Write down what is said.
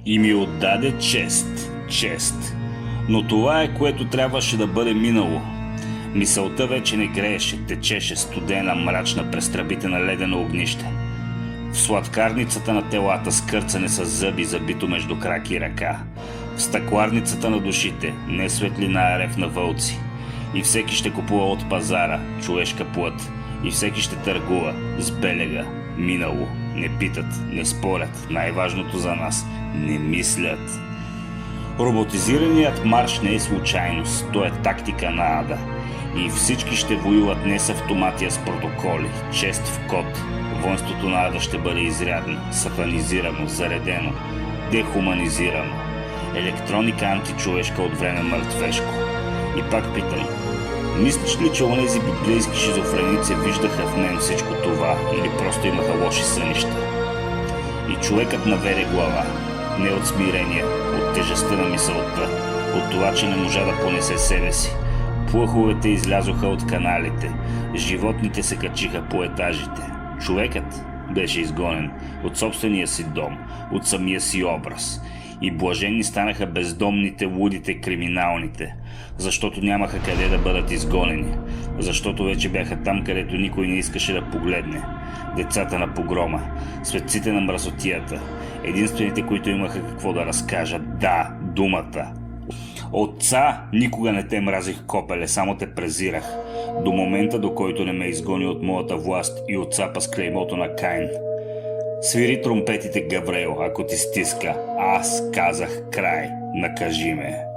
и ми отдаде чест, чест. Но това е, което трябваше да бъде минало. Мисълта вече не грееше, течеше студена, мрачна през тръбите на ледено огнище. В сладкарницата на телата скърцане с зъби, забито между краки и ръка. В стъкларницата на душите, не светлина, а рев на вълци. И всеки ще купува от пазара човешка плът. И всеки ще търгува с белега, минало. Не питат, не спорят, най-важното за нас – не мислят. Роботизираният марш не е случайност, то е тактика на ада. И всички ще воюват не с автомати, а с протоколи, чест в код. Воинството на ада ще бъде изрядно, сатанизирано, заредено, дехуманизирано. Електроника античовешка от време мъртвешко. И пак питам, мислиш ли, че онези библейски шизофреници виждаха в мен всичко това или просто имаха лоши сънища? И човекът наведе глава, не от смирение, от тежестта на мисълта, от това, че не можа да понесе себе си. Плъховете излязоха от каналите, животните се качиха по етажите. Човекът беше изгонен от собствения си дом, от самия си образ. И блажени станаха бездомните, лудите, криминалните, защото нямаха къде да бъдат изгонени, защото вече бяха там, където никой не искаше да погледне. Децата на погрома, светците на мръсотията, единствените, които имаха какво да разкажат. Да, думата. Отца никога не те мразих, копеле, само те презирах. До момента, до който не ме изгони от моята власт и отцапа с клеймото на Каин. Свири тромпетите, Гаврейл, ако ти стиска. Аз казах край. Накажи ме.